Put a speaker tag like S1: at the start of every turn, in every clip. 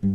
S1: Well,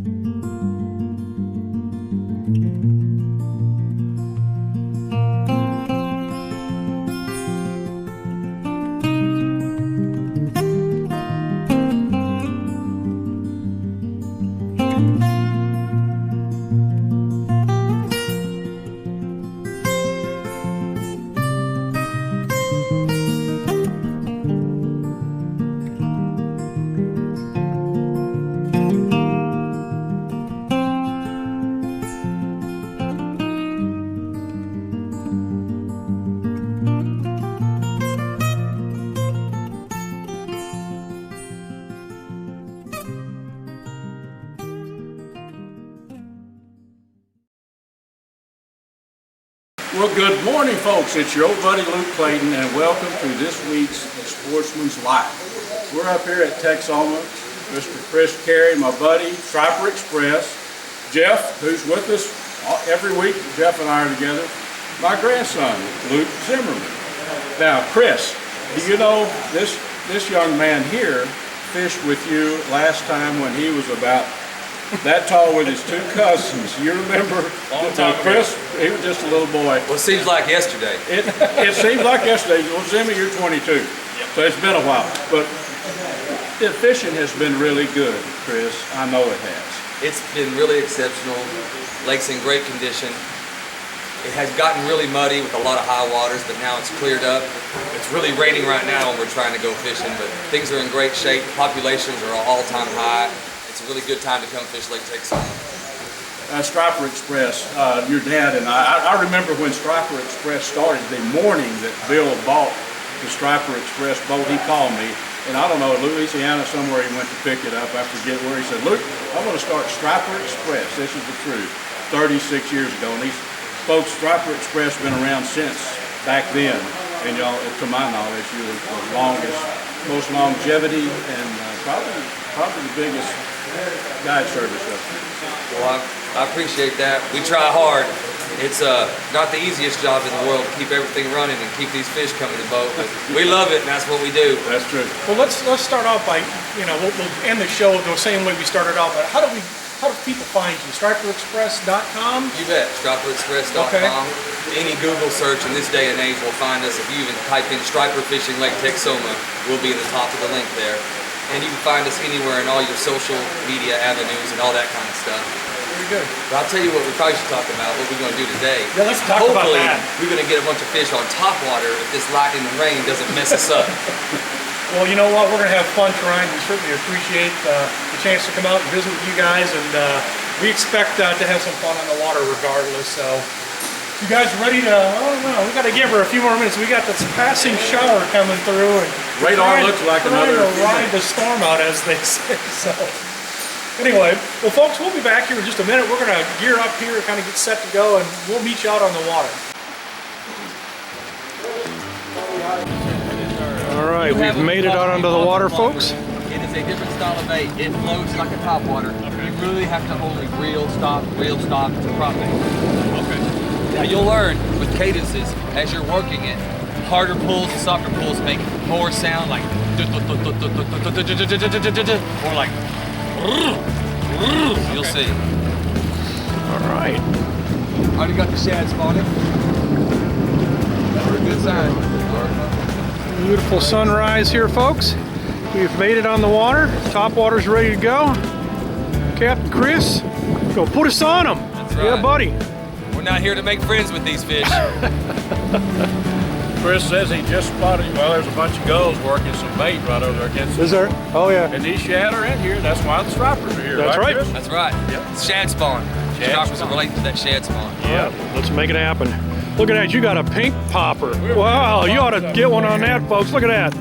S1: good morning, folks. It's your old buddy Luke Clayton, and welcome to this week's Sportsman's Life. We're up here at Texoma. Mr. Chris Carey, my buddy, Striper Express, Jeff, who's with us every week. Jeff and I are together. My grandson, Luke Zimmerman. Now, Chris, do you know this young man here fished with you last time when he was about that tall with his two cousins? You remember? Chris, he was just a little boy.
S2: Well, it seems like yesterday.
S1: It seems like yesterday. Well, Zimmy, you're 22, so it's been a while. But the fishing has been really good, Chris. I know it has.
S2: It's been really exceptional. Lake's in great condition. It has gotten really muddy with a lot of high waters, but now it's cleared up. It's really raining right now when we're trying to go fishing, but things are in great shape. Populations are all-time high. It's a really good time to come fish Lake Texoma.
S1: Striper Express, your dad and I remember when Striper Express started, the morning that Bill bought the Striper Express boat, he called me, and I don't know, Louisiana, somewhere he went to pick it up, I forget where. He said, "Luke, I want to start Striper Express." This is the truth, 36 years ago. And these folks, Striper Express been around since back then, and y'all, to my knowledge, you're the longest, most longevity, and probably the biggest guide service up there.
S2: Well, I appreciate that. We try hard. It's not the easiest job in the world to keep everything running and keep these fish coming to the boat, but we love it, and that's what we do.
S1: That's true.
S3: Well, let's start off by, we'll end the show the same way we started off. But how do people find you? StriperExpress.com?
S2: You bet. StriperExpress.com.
S3: Okay.
S2: Any Google search in this day and age will find us. If you even type in Striper Fishing Lake Texoma, we'll be at the top of the link there. And you can find us anywhere in all your social media avenues and all that kind of stuff.
S3: Very good.
S2: But I'll tell you what we probably should talk about, what we're going to do today.
S3: Yeah, let's talk about that.
S2: Hopefully, we're going to get a bunch of fish on Topwater if this lightning and rain doesn't mess us up.
S3: Well, you know what? We're going to have fun trying. We certainly appreciate the chance to come out and visit with you guys, and we expect to have some fun on the water regardless. So, you guys ready to, we got to give her a few more minutes. We got this passing shower coming through, and
S1: radar looks like another
S3: to ride the storm out, as they say. So anyway, well, folks, we'll be back here in just a minute. We're going to gear up here and kind of get set to go, and we'll meet you out on the water. All right, we've made it out onto the water, folks.
S2: It is a different style of bait. It floats like a topwater. You really have to only reel, stop to prop bait.
S3: Okay.
S2: Now you'll learn with cadences as you're working it. Harder pulls and softer pulls make more sound, like or like you'll see.
S3: All right.
S2: Already got the shad spotted. That's a good sign.
S3: Beautiful sunrise here, folks. We've made it on the water. Topwater's ready to go. Captain Chris, go put us on them.
S2: That's right.
S3: Yeah, buddy.
S2: We're not here to make friends with these fish.
S1: Chris says he just spotted, well, there's a bunch of gulls working some bait right over there against
S3: Is there? Oh, yeah.
S1: And these shad are in here. That's why the stripers are here.
S3: That's right.
S1: Chris?
S2: That's right.
S1: Yep.
S2: It's shad spawn. Stripers are related to that shad spawn.
S3: Yeah. Let's make it happen. Look at that. You got a pink popper. Wow. You ought to get one on that, folks. Look at that.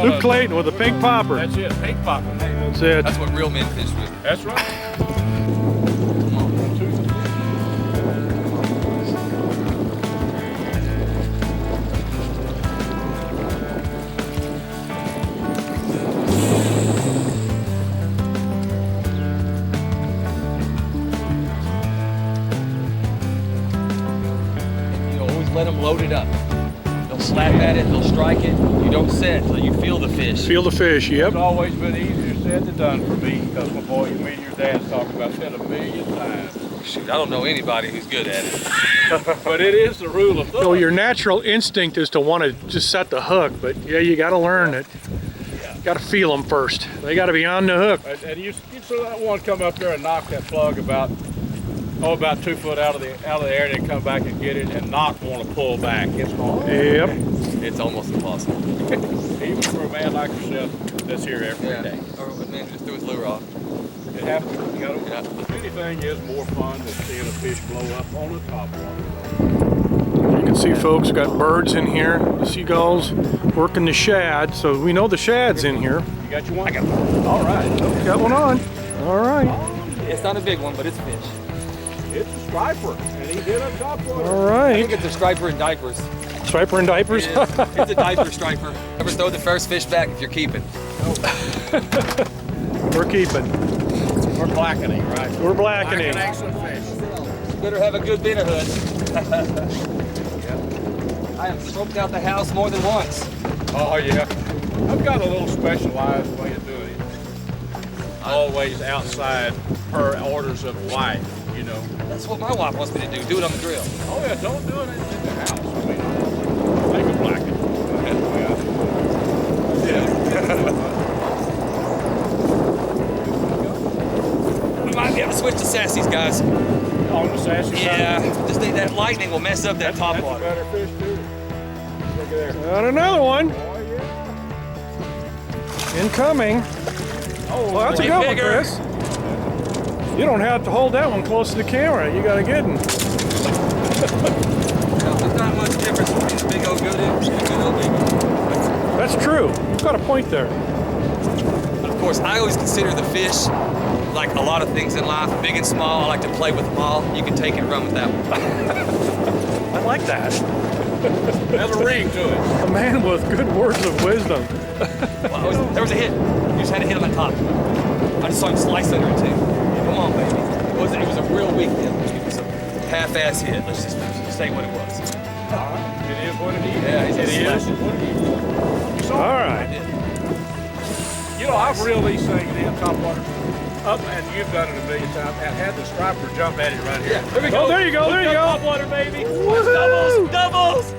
S3: Luke Clayton with a pink popper.
S1: That's it. Pink popper.
S3: That's it.
S2: That's what real men fish with.
S1: That's right.
S2: Let them load it up. They'll slap at it, they'll strike it. You don't set until you feel the fish.
S3: Feel the fish, yep.
S1: It's always been easier said than done for me, because my boy, me and your Dad's talking about. Said a million times.
S2: Shoot, I don't know anybody who's good at it.
S1: But it is the rule of thumb.
S3: So your natural instinct is to want to just set the hook, but yeah, you got to learn it. Got to feel them first. They got to be on the hook.
S1: And you saw that one come up there and knock that plug about 2 foot out of the air, and then come back and get it and not want to pull back. It's hard.
S3: Yep.
S2: It's almost impossible.
S1: Even for a man like yourself that's here every day.
S2: Or a man just threw his lure off.
S1: It happens. You gotta, anything is more fun than seeing a fish blow up on the top water.
S3: You can see folks got birds in here, seagulls working the shad, so we know the shad's in here.
S1: You got your one? I got one. All right.
S3: Got one on. All right.
S2: It's not a big one, but it's a fish.
S1: It's a striper, and he did a top water.
S3: All
S2: I
S3: right.
S2: think it's a striper in diapers.
S3: Striper and diapers.
S2: It is. It's a diaper striper. Never throw the first fish back if you're keeping.
S3: We're keeping.
S1: We're blackening, right?
S3: We're blackening.
S1: Blackening some fish.
S2: Better have a good binner hood. I have smoked out the house more than once.
S1: Oh yeah. I've got a little specialized way of doing it. Always outside per orders of wife, you know.
S2: That's what my wife wants me to do. Do it on the grill.
S1: Oh yeah, don't do it in the house. I mean, make it blacken.
S2: We might be able to switch to sassies, guys.
S1: On the sassy
S2: Yeah,
S1: side.
S2: just think that lightning will mess up that top
S1: That's a
S2: water.
S1: better fish too. Look at there.
S3: Got another one.
S1: Oh yeah.
S3: Incoming.
S1: Oh,
S3: Well, that's a
S2: Way
S3: good one,
S2: bigger.
S3: Chris. You don't have to hold that one close to the camera. You got to get him.
S2: There's not much difference between a big old good and a good old big one.
S3: That's true. You've got a point there.
S2: But of course, I always consider the fish like a lot of things in life, big and small. I like to play with them all. You can take it and run with that one.
S3: I like that.
S1: There's a ring to it.
S3: A man with good words of wisdom.
S2: Well, there was a hit. You just had to hit him on top. I just saw him slice under it too. Come on, baby. It was a real weak hit. It was a half-ass hit. Let's just say what it was.
S1: It is what it is.
S2: Yeah,
S1: it is what it is. You saw
S3: All
S1: it.
S3: right.
S1: You know, I've reeled these things in top water up, and you've done it a million times, and had the striper jump at it right here.
S2: There we go.
S3: Oh, there you go. There you go.
S2: Top water, baby.
S3: Woohoo!
S2: Doubles.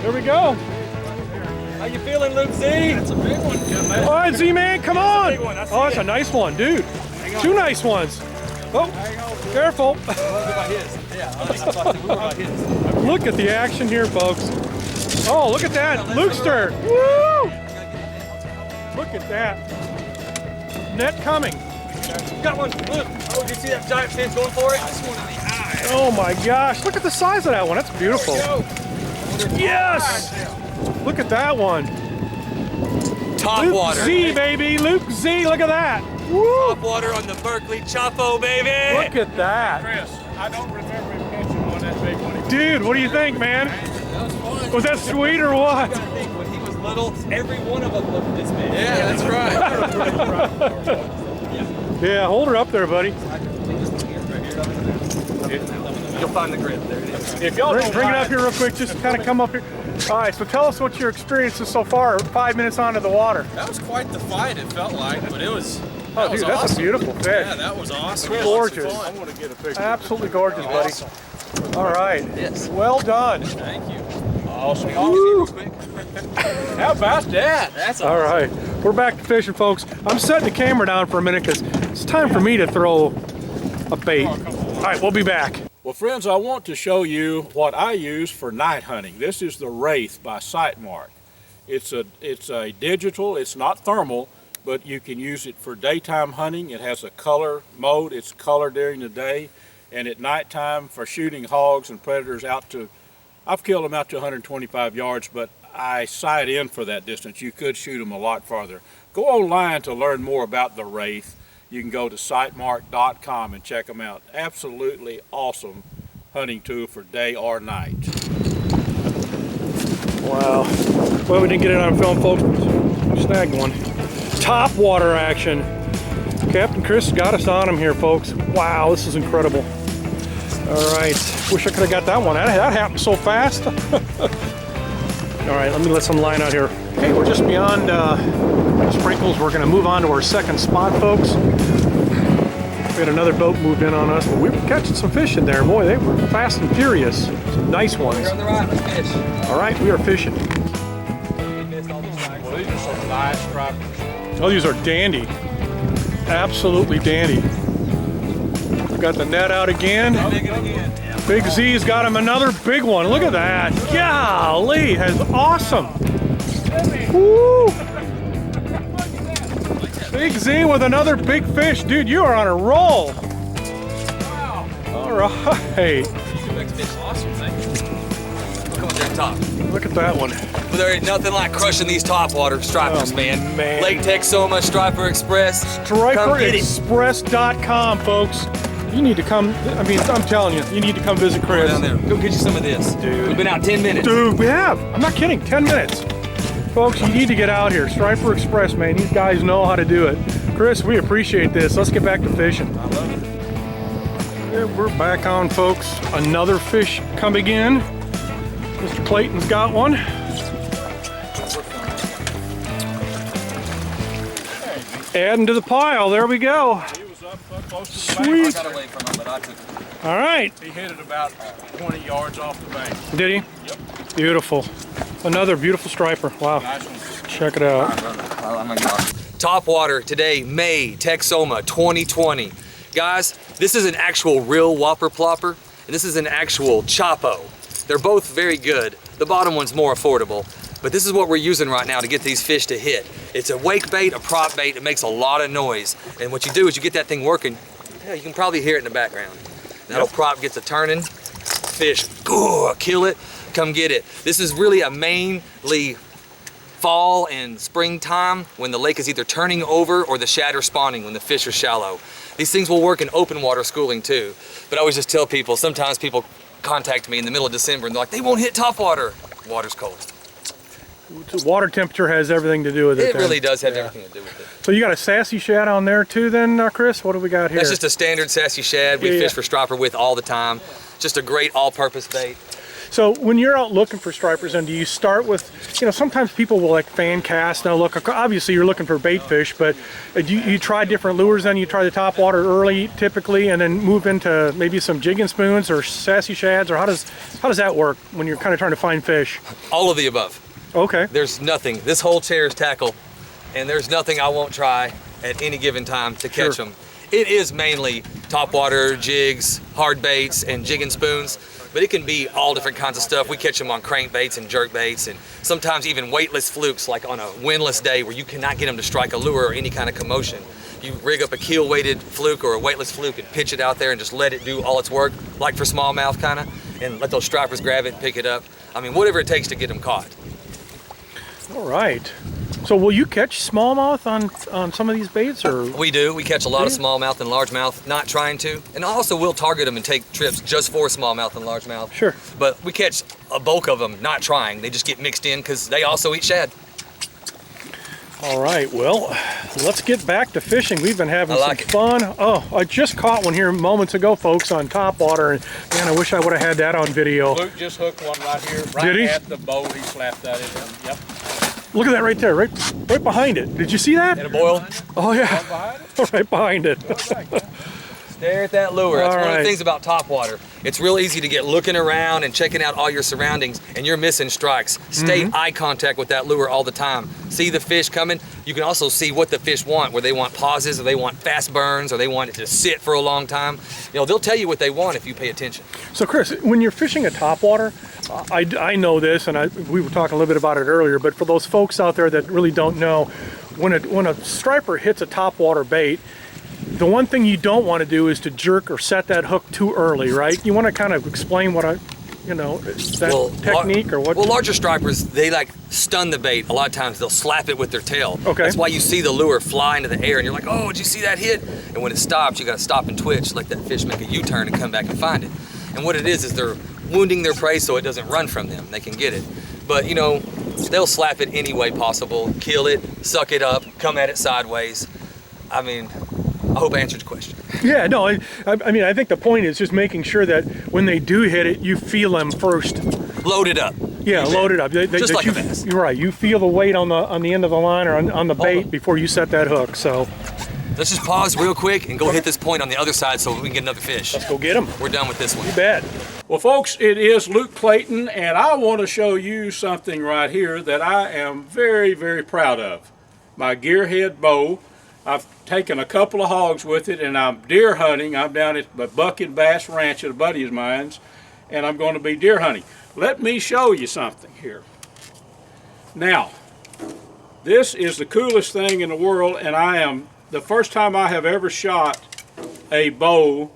S3: There we go.
S2: How you feeling, Luke Z?
S1: That's a big one, man.
S3: All right, Z-Man, come on.
S2: big one. I see
S3: Oh, that's
S2: it.
S3: a nice one, dude. Two nice ones. Oh, careful.
S2: What about his? Yeah, I thought we were about his.
S3: Look at the action here, folks. Oh, look at that. Lukester. Woo! Look at that. Net coming.
S2: Got one. Look. Oh, did you see that giant fish going for it? I just wanted the eye.
S3: Oh my gosh. Look at the size of that one. That's beautiful. Yes. Look at that one.
S2: Top
S3: Luke
S2: water.
S3: Z, baby. Luke Z. Look at that. Woo!
S2: Top water on the Berkeley Chapo, baby.
S3: Look at that.
S1: Chris, I don't remember him catching one that big one.
S3: Dude, what do you think, man?
S1: That was fun.
S3: Was that sweet or what?
S2: I think when he was little, every one of them looked this big.
S1: Yeah, that's right.
S3: Yeah, hold her up there, buddy.
S2: You'll find the grip. There it is.
S1: If y'all
S3: Bring
S1: don't
S3: it up
S1: mind,
S3: here real quick. Just kind of come up here. All right, so tell us what your experience is so far. 5 minutes onto the water.
S4: That was quite the fight, it felt like, but it was.
S3: Oh, dude, that's
S4: awesome.
S3: a beautiful fish.
S4: Yeah, that was awesome.
S3: Gorgeous.
S1: I want to get a picture.
S3: Absolutely gorgeous, buddy.
S4: Awesome.
S3: All right.
S2: Yes.
S3: Well done.
S4: Thank you.
S1: Awesome.
S3: Woo.
S1: How about that?
S4: That's
S3: All right. We're back to fishing, folks. I'm setting the camera down for a minute because it's time for me to throw a bait. All right, we'll be back.
S1: Well, friends, I want to show you what I use for night hunting. This is the Wraith by Sightmark. It's a digital. It's not thermal, but you can use it for daytime hunting. It has a color mode. It's color during the day, and at nighttime for shooting hogs and predators out to. I've killed them out to 125 yards, but I sight in for that distance. You could shoot them a lot farther. Go online to learn more about the Wraith. You can go to sightmark.com and check them out. Absolutely awesome hunting tool for day or night.
S3: Wow. Well, we didn't get it on film, folks. We snagged one. Top water action. Captain Chris got us on him here, folks. Wow, this is incredible. All right. Wish I could have got that one. That happened so fast. All right, let me let some line out here. Okay, we're just beyond sprinkles. We're going to move on to our second spot, folks. We had another boat moved in on us, but we were catching some fish in there. Boy, they were fast and furious. Some nice ones.
S2: You're on the right, let's fish.
S3: All right, we are fishing.
S1: Well, these are some nice stripers.
S3: Oh, these are dandy. Absolutely dandy. Got the net out again. Big Z's got him another big one. Look at that. Golly, that's awesome. Woo! Big Z with another big fish. Dude, you are on a roll.
S1: Wow.
S3: All right.
S2: Awesome, thank you. Come on, there, top.
S3: Look at that one.
S2: But there ain't nothing like crushing these topwater stripers,
S3: Oh,
S2: man.
S3: man.
S2: Lake Texoma, Striper Express. Come get it.
S3: StriperExpress.com, folks. You need to come, I mean, I'm telling you, you need to come visit Chris.
S2: Down there. Go get you some of this.
S3: Dude.
S2: We've been out 10 minutes.
S3: Dude, we have. I'm not kidding, 10 minutes. Folks, you need to get out here. Striper Express, man. These guys know how to do it. Chris, we appreciate this. Let's get back to fishing.
S1: I love it.
S3: Yeah, we're back on, folks. Another fish coming in. Mr. Clayton's got one. Adding to the pile. There we go.
S1: He was up close to the
S3: Sweet.
S1: bank.
S2: I got away from him, but I took it.
S3: All right.
S1: He hit it about 20 yards off the bank.
S3: Did he?
S1: Yep.
S3: Beautiful. Another beautiful striper. Wow.
S1: Nice one.
S3: Check it out.
S2: Topwater today, May, Texoma 2020. Guys, this is an actual real whopper plopper, and this is an actual Chapo. They're both very good. The bottom one's more affordable, but this is what we're using right now to get these fish to hit. It's a wake bait, a prop bait. It makes a lot of noise, and what you do is you get that thing working. Yeah, you can probably hear it in the background. That little prop gets a turning, fish, kill it, come get it. This is really a mainly fall and springtime when the lake is either turning over or the shad are spawning when the fish are shallow. These things will work in open water schooling too, but I always just tell people, sometimes people contact me in the middle of December and they're like, they won't hit topwater. Water's cold.
S3: Water temperature has everything to do with it.
S2: It
S3: then.
S2: really does have everything to do with it.
S3: So you got a sassy shad on there too then, Chris? What do we got here?
S2: That's just a standard sassy shad we fish for striper with all the time. Just a great all-purpose bait.
S3: So when you're out looking for stripers, and do you start with, sometimes people will like fan cast. Now look, obviously you're looking for bait fish, but you try different lures then? You try the topwater early typically and then move into maybe some jigging spoons or sassy shads, or how does that work when you're kind of trying to find fish?
S2: All of the above.
S3: Okay.
S2: There's nothing. This whole chair is tackle, and there's nothing I won't try at any given time to catch them. It is mainly topwater, jigs, hard baits, and jigging spoons, but it can be all different kinds of stuff. We catch them on crankbaits and jerk baits, and sometimes even weightless flukes, like on a windless day where you cannot get them to strike a lure or any kind of commotion. You rig up a keel-weighted fluke or a weightless fluke and pitch it out there and just let it do all its work, like for smallmouth kind of, and let those stripers grab it and pick it up. I mean, whatever it takes to get them caught.
S3: All right. So will you catch smallmouth on some of these baits, or?
S2: We do. We catch a lot of smallmouth and largemouth, not trying to. And also we'll target them and take trips just for smallmouth and largemouth.
S3: Sure.
S2: But we catch a bulk of them not trying. They just get mixed in because they also eat shad.
S3: All right, well, let's get back to fishing. We've been having some
S2: it.
S3: fun. Oh, I just caught one here moments ago, folks, on topwater, and man, I wish I would have had that on video.
S1: Luke just hooked one right here,
S3: Did he?
S1: at the boat. He slapped that in. Yep.
S3: Look at that right there, right behind it. Did you see that?
S2: And a boil.
S3: Oh yeah, right behind it.
S2: Stare at that lure. That's
S3: All
S2: one of
S3: right.
S2: the things about topwater. It's real easy to get looking around and checking out all your surroundings, and you're missing strikes. Stay eye contact with that lure all the time. See the fish coming. You can also see what the fish want, where they want pauses, or they want fast burns, or they want it to sit for a long time. They'll tell you what they want if you pay attention.
S3: So Chris, when you're fishing a topwater, I know this, and we were talking a little bit about it earlier, but for those folks out there that really don't know, when a striper hits a topwater bait, the one thing you don't want to do is to jerk or set that hook too early, right? You want to kind of explain what technique or what?
S2: Well, larger stripers, they like stun the bait. A lot of times they'll slap it with their tail.
S3: Okay.
S2: That's why you see the lure fly into the air and you're like, oh, did you see that hit? And when it stops, you got to stop and twitch, let that fish make a U-turn and come back and find it. And what it is they're wounding their prey so it doesn't run from them. They can get it. But they'll slap it any way possible, kill it, suck it up, come at it sideways. I mean, I hope I answered your question.
S3: Yeah, no, I mean, I think the point is just making sure that when they do hit it, you feel them first.
S2: Load it up.
S3: Yeah, load it up.
S2: Just like a bass.
S3: You're right. You feel the weight on the end of the line or on the bait before you set that hook. So,
S2: Let's just pause real quick and go hit this point on the other side so we can get another fish.
S3: Let's go get them.
S2: We're done with this one.
S3: You bet.
S1: Well, folks, it is Luke Clayton, and I want to show you something right here that I am very, very proud of. My gearhead bow. I've taken a couple of hogs with it, and I'm deer hunting. I'm down at the Bucket Bass Ranch at a buddy of mine's, and I'm going to be deer hunting. Let me show you something here. Now, this is the coolest thing in the world, and I am the first time I have ever shot a bow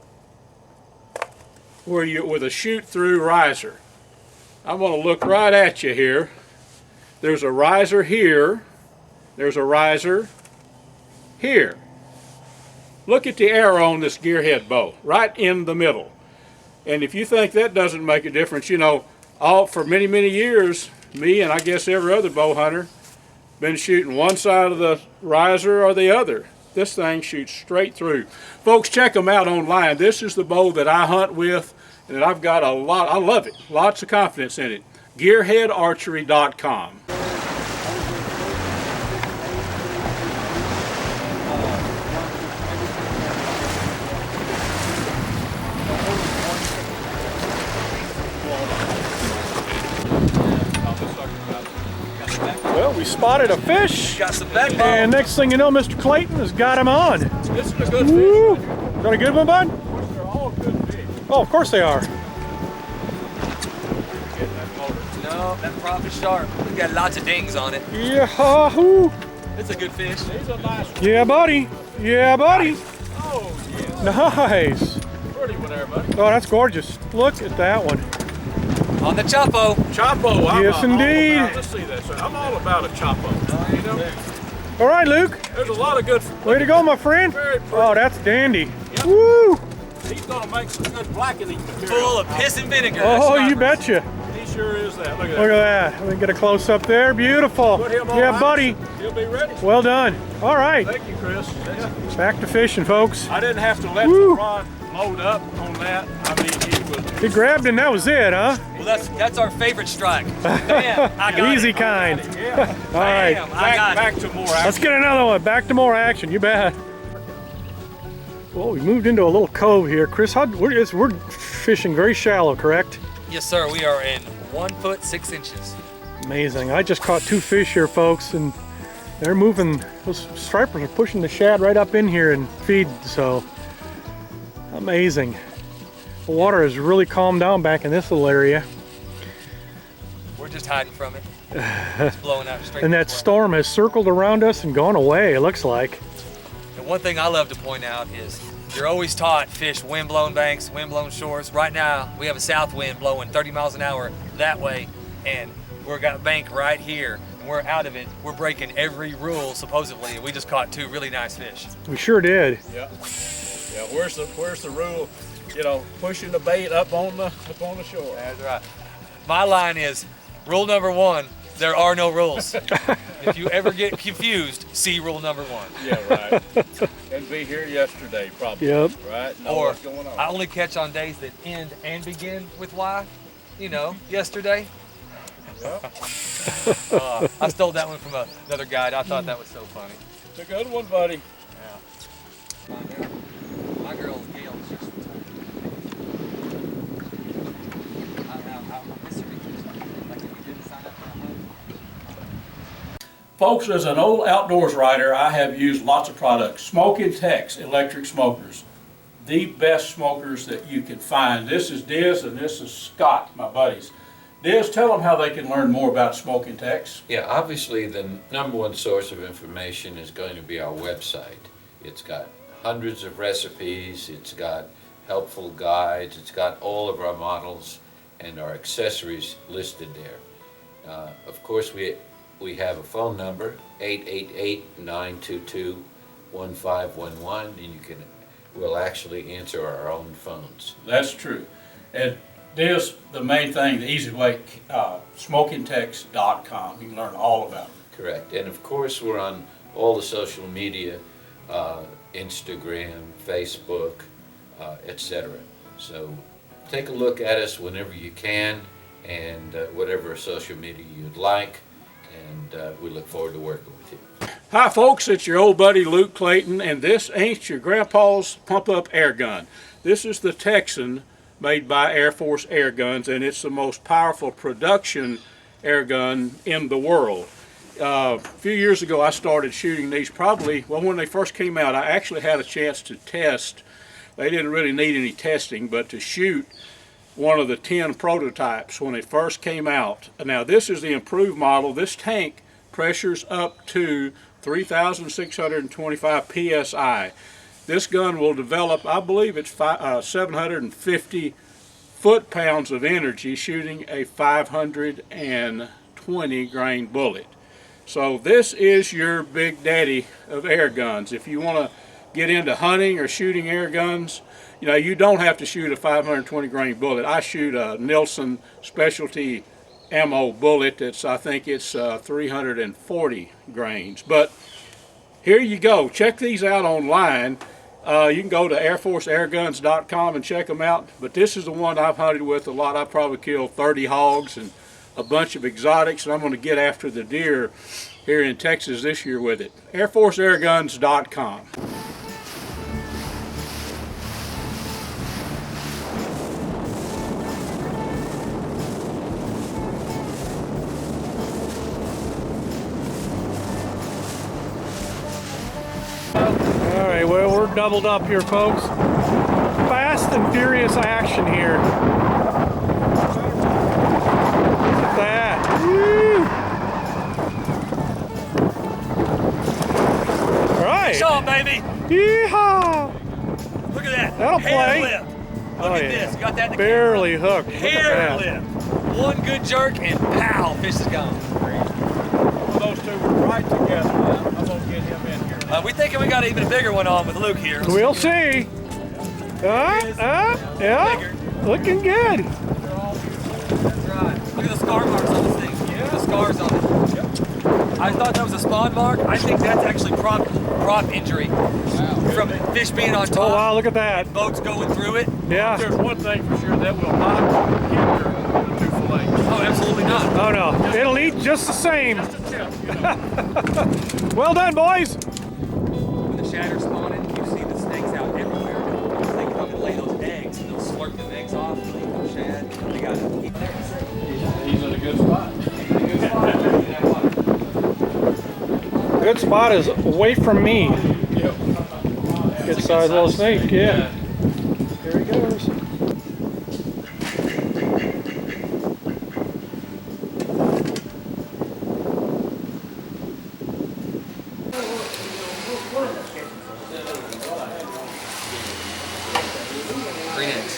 S1: with a shoot-through riser. I'm going to look right at you here. There's a riser here. There's a riser here. Look at the arrow on this gearhead bow, right in the middle. And if you think that doesn't make a difference, you know, for many, many years, me and I guess every other bow hunter been shooting one side of the riser or the other. This thing shoots straight through. Folks, check them out online. This is the bow that I hunt with, and I've got a lot, I love it, lots of confidence in it. GearheadArchery.com.
S3: Well, we spotted a fish.
S2: Got some backbone.
S3: And next thing you know, Mr. Clayton has got him on.
S1: This is a good
S3: Woo!
S1: fish.
S3: Got a good one, bud?
S1: They're all good fish.
S3: Oh, of course they are.
S2: No, that prop is sharp. We got lots of dings on it.
S3: Yahoo!
S2: It's a good fish.
S1: He's a nice one.
S3: Yeah, buddy. Yeah, buddy.
S1: Oh, yes.
S3: Nice.
S1: Pretty one there, buddy.
S3: Oh, that's gorgeous. Look at that one.
S2: On the Chopo.
S1: Chopo.
S3: Yes, indeed.
S1: Let's see that, sir. I'm all about a Chopo. You know,
S3: All right, Luke.
S1: there's a lot of good.
S3: Way to go, my friend.
S1: Very pretty.
S3: Oh, that's dandy.
S1: Yep.
S3: Woo!
S1: He's gonna make some good blackening material.
S2: Full of piss and vinegar.
S3: Oh,
S2: That's
S3: you
S2: not-
S3: betcha.
S1: He sure is that. Look at
S3: Look
S1: that.
S3: at that. We get a close up there. Beautiful.
S1: Put him on
S3: Yeah,
S1: ice.
S3: buddy.
S1: He'll be ready.
S3: Well done. All right.
S1: Thank you, Chris. Yeah.
S3: Back to fishing, folks.
S1: I didn't have to let
S3: Woo.
S1: the rod load up on that. I mean, he was.
S3: He grabbed and that was it, huh?
S2: Well, that's our favorite strike. Bam, I got
S3: Easy
S2: it.
S3: kind.
S1: Yeah.
S3: All right.
S2: Bam, I got
S1: Back
S2: it.
S1: to more
S3: Let's
S1: action.
S3: get another one. Back to more action. You bet. Well, we moved into a little cove here. Chris, we're fishing very shallow, correct?
S2: Yes, sir. We are in 1 foot 6 inches.
S3: Amazing. I just caught 2 fish here, folks, and they're moving. Those stripers are pushing the shad right up in here and feed, so amazing. The water has really calmed down back in this little area,
S2: We're just hiding from it. It's blowing out straight.
S3: and that storm has circled around us and gone away, it looks like.
S2: And one thing I love to point out is you're always taught fish wind-blown banks, wind-blown shores. Right now, we have a south wind blowing 30 miles an hour that way, and we've got a bank right here, and we're out of it. We're breaking every rule, supposedly, and we just caught 2 really nice fish.
S3: We sure did.
S1: Yeah. Yeah. Where's the rule? You know, pushing the bait up on the shore.
S2: That's right. My line is, rule number 1, there are no rules. If you ever get confused, see rule number 1.
S1: Yeah, right. And be here yesterday, probably.
S3: Yep.
S1: Right? Know
S2: Or
S1: what's going on.
S2: I only catch on days that end and begin with Y. You know, yesterday.
S1: Yep.
S2: I stole that one from another guide. I thought that was so funny.
S1: It's a good one, buddy.
S2: Yeah. My girl's Gail is just.
S1: Folks, as an old outdoors writer, I have used lots of products. Smoking Tex electric smokers. The best smokers that you can find. This is Diz and this is Scott, my buddies. Diz, tell them how they can learn more about Smoking Tex.
S5: Yeah, obviously the #1 source of information is going to be our website. It's got hundreds of recipes, it's got helpful guides, it's got all of our models and our accessories listed there. Of course, we have a phone number, 888-922-1511, and we'll actually answer our own phones.
S1: That's true. And Diz, the main thing, the easy way, smokingtex.com. You can learn all about it.
S5: Correct. And of course, we're on all the social media, Instagram, Facebook, etc. So take a look at us whenever you can, and whatever social media you'd like, and we look forward to working with you.
S1: Hi folks, it's your old buddy Luke Clayton, and this ain't your grandpa's pump-up air gun. This is the Texan made by Air Force Air Guns, and it's the most powerful production air gun in the world. A few years ago I started shooting these when they first came out. I actually had a chance to test. They didn't really need any testing, but to shoot one of the 10 prototypes when it first came out. Now this is the improved model. This tank pressures up to 3,625 psi. This gun will develop, I believe it's 750 foot-pounds of energy shooting a 520 grain bullet. So this is your big daddy of air guns. If you want to get into hunting or shooting air guns, you know, you don't have to shoot a 520 grain bullet. I shoot a Nielsen specialty ammo bullet that's, I think it's 340 grains. But here you go. Check these out online. You can go to airforceairguns.com and check them out. But this is the one I've hunted with a lot. I've probably killed 30 hogs and a bunch of exotics, and I'm going to get after the deer here in Texas this year with it. airforceairguns.com.
S3: Alright, well, we're doubled up here, folks. Fast and furious action here. Look at that. Woo! Alright.
S6: Shot, baby.
S3: Yeehaw!
S6: Look at that.
S3: That'll
S6: Hair
S3: play.
S6: lip. Look at this. Got that in the
S3: Barely hooked. Look
S6: Hair
S3: at
S6: lip.
S3: that.
S6: One good jerk and pow, fish is gone.
S1: Those two were right together. I'm going to get him in here.
S6: We thinking we got an even bigger one on with Luke here.
S3: We'll see. Yeah, looking good.
S6: That's right. Look at the scar marks on this thing. Yeah. The scars on it. Yep. I thought that was a spawn mark. I think that's actually prop injury from fish being on top.
S3: Oh wow, look at that.
S6: Boats going through it.
S3: Yeah.
S1: There's one thing for sure, that will not hinder the two fillets.
S6: Oh, absolutely not.
S3: Oh no, it'll eat just the same.
S1: Just a tip, you know.
S3: Well done, boys.
S6: When the shatter's spawning, you see the snakes out everywhere. They come and lay those eggs, and they'll slurp them eggs off and eat them shad. They got to eat them.
S1: He's in a good spot.
S3: Good spot is away from me.
S1: Yep.
S3: Good sized little snake, yeah. There he goes.
S6: Green eggs.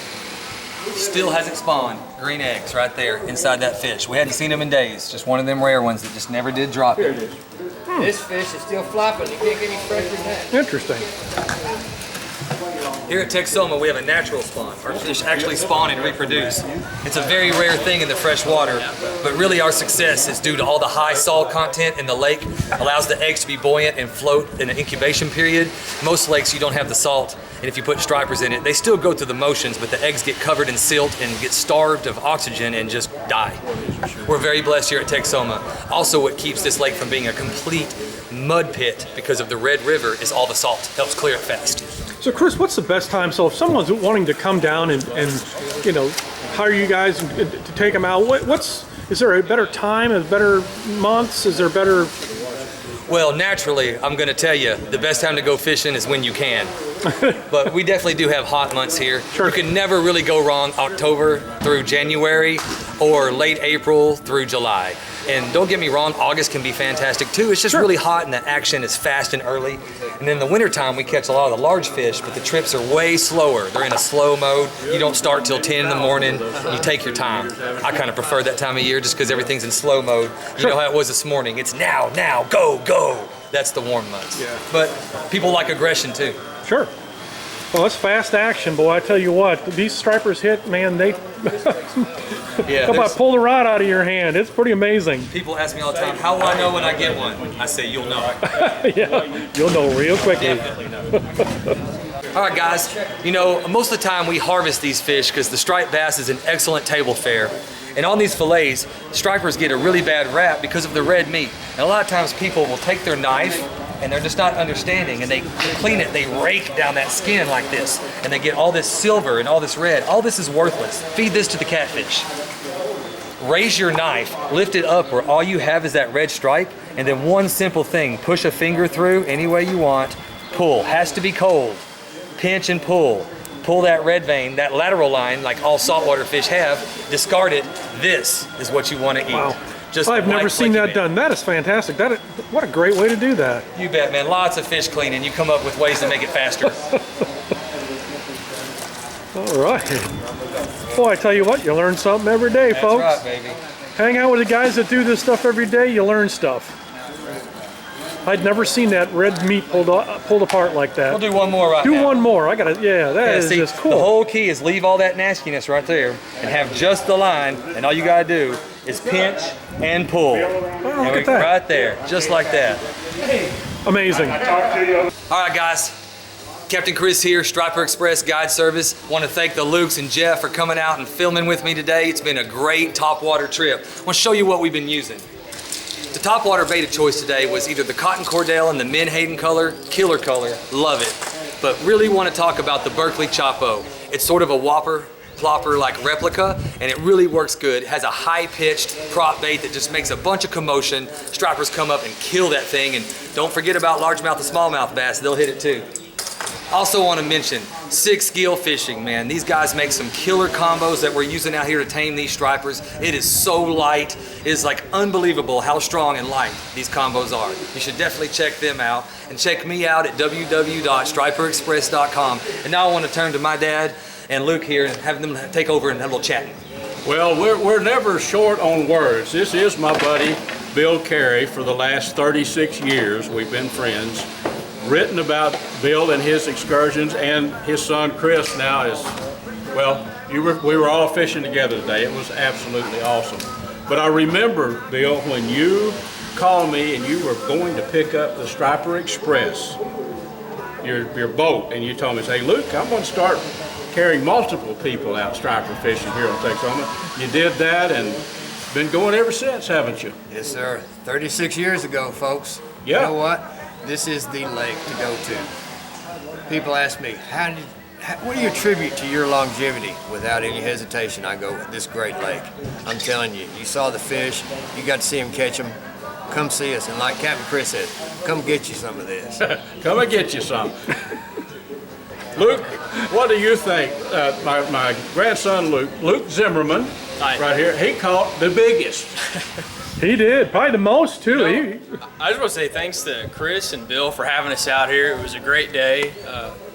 S6: Still hasn't spawned. Green eggs right there inside that fish. We hadn't seen them in days. Just one of them rare ones that just never did drop it.
S7: This fish is still flopping. You can't get any fresher than that.
S3: Interesting.
S6: Here at Texoma, we have a natural spawn. Our fish actually spawn and reproduce. It's a very rare thing in the fresh water, but really our success is due to all the high salt content in the lake. Allows the eggs to be buoyant and float in an incubation period. Most lakes you don't have the salt, and if you put stripers in it, they still go through the motions, but the eggs get covered in silt and get starved of oxygen and just die. We're very blessed here at Texoma. Also, what keeps this lake from being a complete mud pit because of the Red River is all the salt. Helps clear it fast.
S3: So Chris, what's the best time? So if someone's wanting to come down and you know, hire you guys to take them out, is there a better time, is better months, is there better?
S6: Well, naturally, I'm gonna tell you, the best time to go fishing is when you can. But we definitely do have hot months here.
S3: Sure.
S6: You can never really go wrong October through January or late April through July. And don't get me wrong, August can be fantastic too. It's just
S3: Sure.
S6: really hot and the action is fast and early. And then in the wintertime, we catch a lot of the large fish, but the trips are way slower. They're in a slow mode. You don't start till 10 in the morning. You take your time. I kind of prefer that time of year just because everything's in slow mode. You know how it was this morning. It's now, go, go. That's the warm months.
S3: Yeah.
S6: But people like aggression too.
S3: Sure. Well, it's fast action, boy. I tell you what, these stripers hit, man, they
S6: Yeah,
S3: how about pull the rod out of your hand? It's pretty amazing.
S6: people ask me all the time, how will I know when I get one? I say, you'll know.
S3: Yeah, you'll know real quickly.
S6: Definitely know. All right, guys. You know, most of the time we harvest these fish because the striped bass is an excellent table fare. And on these fillets, stripers get a really bad rap because of the red meat. And a lot of times people will take their knife and they're just not understanding, and they clean it, they rake down that skin like this, and they get all this silver and all this red. All this is worthless. Feed this to the catfish. Raise your knife, lift it up where all you have is that red stripe, and then one simple thing, push a finger through any way you want, pull, has to be cold, pinch and pull. Pull that red vein, that lateral line like all saltwater fish have, discard it. This is what you want to eat.
S3: Wow.
S6: Just
S3: I've never seen that
S6: done.
S3: done. That is fantastic. What a great way to do that.
S6: You bet, man. Lots of fish cleaning. You come up with ways to make it faster.
S3: All right. Boy, I tell you what, you learn something every day,
S6: That's
S3: folks.
S6: right, baby.
S3: Hang out with the guys that do this stuff every day, you learn stuff. I'd never seen that red meat pulled apart like that.
S6: We'll do one more right now.
S3: Do one more. I gotta, yeah, that is
S6: See,
S3: just cool.
S6: the whole key is leave all that nastiness right there and have just the line, and all you gotta do is pinch and pull.
S3: Oh, look at that.
S6: Right there, just like that.
S3: Amazing.
S6: All right, guys. Captain Chris here, Striper Express Guide Service. Want to thank the Lukes and Jeff for coming out and filming with me today. It's been a great topwater trip. I want to show you what we've been using. The topwater bait of choice today was either the Cotton Cordell in the Menhaden color, killer color, love it. But really want to talk about the Berkeley Chopo. It's sort of a whopper, plopper like replica, and it really works good. It has a high-pitched prop bait that just makes a bunch of commotion. Stripers come up and kill that thing, and don't forget about largemouth and smallmouth bass, they'll hit it too. Also want to mention Six Gill Fishing, man. These guys make some killer combos that we're using out here to tame these stripers. It is so light. It is like unbelievable how strong and light these combos are. You should definitely check them out. And check me out at www.striperexpress.com. And now I want to turn to my dad and Luke here and have them take over and have a little chatting.
S1: Well, we're never short on words. This is my buddy, Bill Carey. For the last 36 years, we've been friends. Written about Bill and his excursions, and his son Chris now is, well, we were all fishing together today. It was absolutely awesome. But I remember, Bill, when you called me and you were going to pick up the Striper Express, your boat, and you told me, hey, Luke, I'm going to start carrying multiple people out striper fishing here on Texoma. You did that and been going ever since, haven't you?
S7: Yes, sir. 36 years ago, folks.
S1: Yeah.
S7: You know what? This is the lake to go to. People ask me, what do you attribute to your longevity? Without any hesitation, I go, this great lake. I'm telling you, you saw the fish, you got to see them catch them. Come see us, and like Captain Chris said, come get you some of this.
S1: Come and get you some. Luke, what do you think? My grandson Luke Zimmerman, right here, he caught the biggest.
S3: He did, probably the most too.
S4: I just want to say thanks to Chris and Bill for having us out here. It was a great day.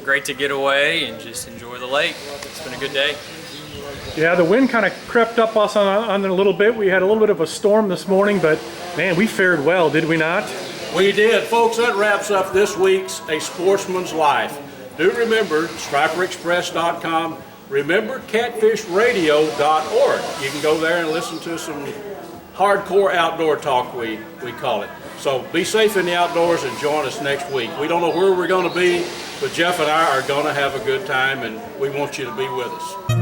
S4: Great to get away and just enjoy the lake. It's been a good day.
S3: Yeah, the wind kind of crept up us on it a little bit. We had a little bit of a storm this morning, but man, we fared well, did we not?
S1: We did. Folks, that wraps up this week's A Sportsman's Life. Do remember, striperexpress.com. Remember, catfishradio.org. You can go there and listen to some hardcore outdoor talk, we call it. So be safe in the outdoors and join us next week. We don't know where we're going to be, but Jeff and I are going to have a good time, and we want you to be with us.